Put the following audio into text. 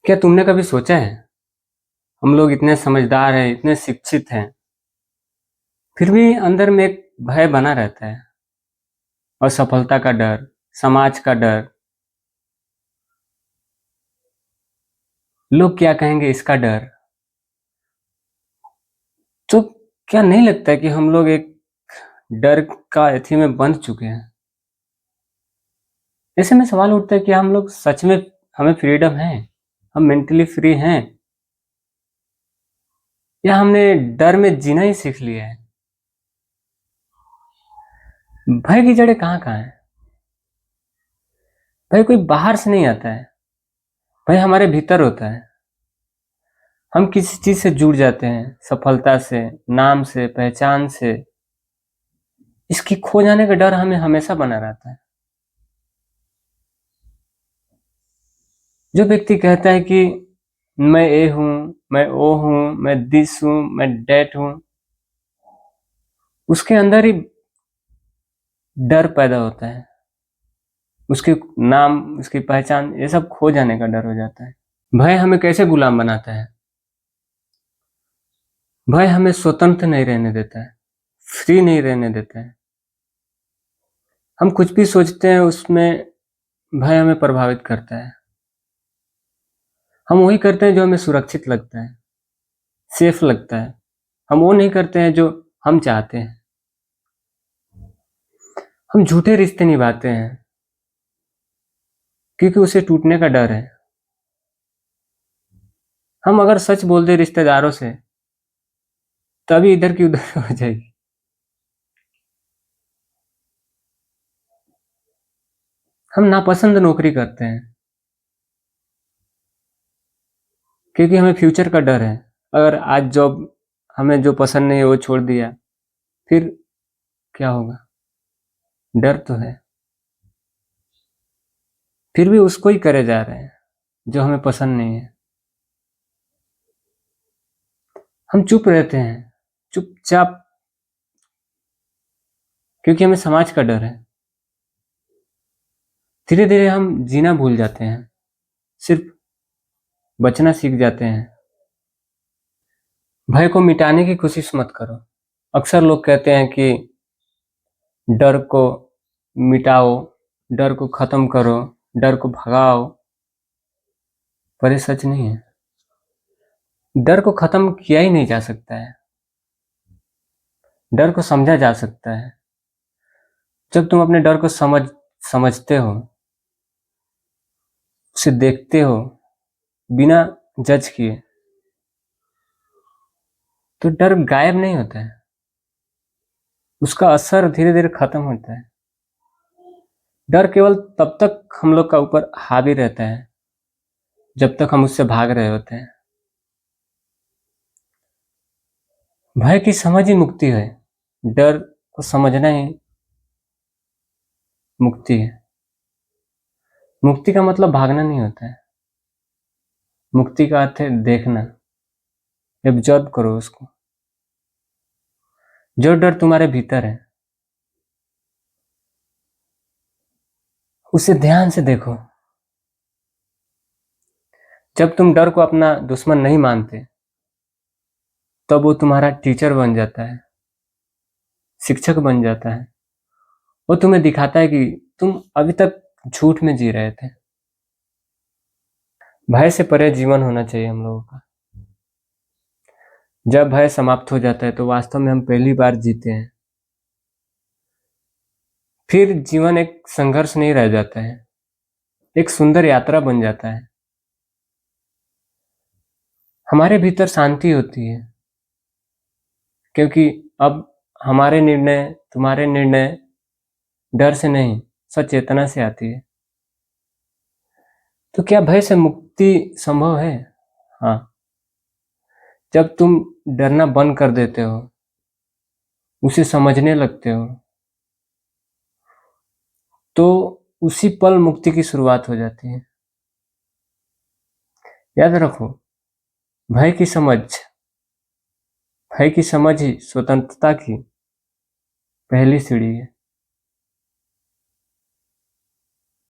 क्या तुमने कभी सोचा है, हम लोग इतने समझदार हैं, इतने शिक्षित हैं, फिर भी अंदर में एक भय बना रहता है। असफलता का डर, समाज का डर, लोग क्या कहेंगे इसका डर। तो क्या नहीं लगता है कि हम लोग एक डर का एथी में बंध चुके हैं। ऐसे में सवाल उठता है कि हम लोग सच में, हमें फ्रीडम है, हम मेंटली फ्री हैं, या हमने डर में जीना ही सीख लिया है। भय की जड़ें कहाँ कहाँ है। भय कोई बाहर से नहीं आता है, भय हमारे भीतर होता है। हम किसी चीज से जुड़ जाते हैं, सफलता से, नाम से, पहचान से। इसकी खो जाने का डर हमें हमेशा बना रहता है। जो व्यक्ति कहता है कि मैं ये हूं, मैं वो हूं, मैं दिस हूं, मैं डेट हूं, उसके अंदर ही डर पैदा होता है। उसके नाम, उसकी पहचान, ये सब खो जाने का डर हो जाता है। भय हमें कैसे गुलाम बनाता है। भय हमें स्वतंत्र नहीं रहने देता है, फ्री नहीं रहने देता है। हम कुछ भी सोचते हैं, उसमें भय हमें प्रभावित करता है। हम वही करते हैं जो हमें सुरक्षित लगता है, सेफ लगता है। हम वो नहीं करते हैं जो हम चाहते हैं। हम झूठे रिश्ते निभाते हैं क्योंकि उसे टूटने का डर है। हम अगर सच बोल दे रिश्तेदारों से, तभी इधर की उधर हो जाएगी। हम नापसंद नौकरी करते हैं क्योंकि हमें फ्यूचर का डर है। अगर आज जॉब हमें जो पसंद नहीं है वो छोड़ दिया, फिर क्या होगा। डर तो है, फिर भी उसको ही करे जा रहे हैं जो हमें पसंद नहीं है। हम चुप रहते हैं, चुपचाप, क्योंकि हमें समाज का डर है। धीरे धीरे हम जीना भूल जाते हैं, सिर्फ बचना सीख जाते हैं। भय को मिटाने की कोशिश मत करो। अक्सर लोग कहते हैं कि डर को मिटाओ, डर को खत्म करो, डर को भगाओ, पर ये सच नहीं है। डर को खत्म किया ही नहीं जा सकता है, डर को समझा जा सकता है। जब तुम अपने डर को समझते हो, उसे देखते हो बिना जज किए, तो डर गायब नहीं होता है, उसका असर धीरे धीरे खत्म होता है। डर केवल तब तक हम लोग का ऊपर हावी रहता है जब तक हम उससे भाग रहे होते हैं। भय की समझ ही मुक्ति है, डर को समझना ही मुक्ति है। मुक्ति का मतलब भागना नहीं होता है, मुक्ति का अर्थ है देखना, एब्जॉर्ब करो उसको। जो डर तुम्हारे भीतर है उसे ध्यान से देखो। जब तुम डर को अपना दुश्मन नहीं मानते, तब वो तुम्हारा टीचर बन जाता है, शिक्षक बन जाता है। वो तुम्हें दिखाता है कि तुम अभी तक झूठ में जी रहे थे। भय से परे जीवन होना चाहिए हम लोगों का। जब भय समाप्त हो जाता है तो वास्तव में हम पहली बार जीते हैं। फिर जीवन एक संघर्ष नहीं रह जाता है, एक सुंदर यात्रा बन जाता है। हमारे भीतर शांति होती है, क्योंकि अब हमारे निर्णय, तुम्हारे निर्णय डर से नहीं, सचेतना से आती है। तो क्या भय से मुक्ति संभव है? हाँ, जब तुम डरना बंद कर देते हो, उसे समझने लगते हो, तो उसी पल मुक्ति की शुरुआत हो जाती है। याद रखो, भय की समझ, भय की समझ ही स्वतंत्रता की पहली सीढ़ी है।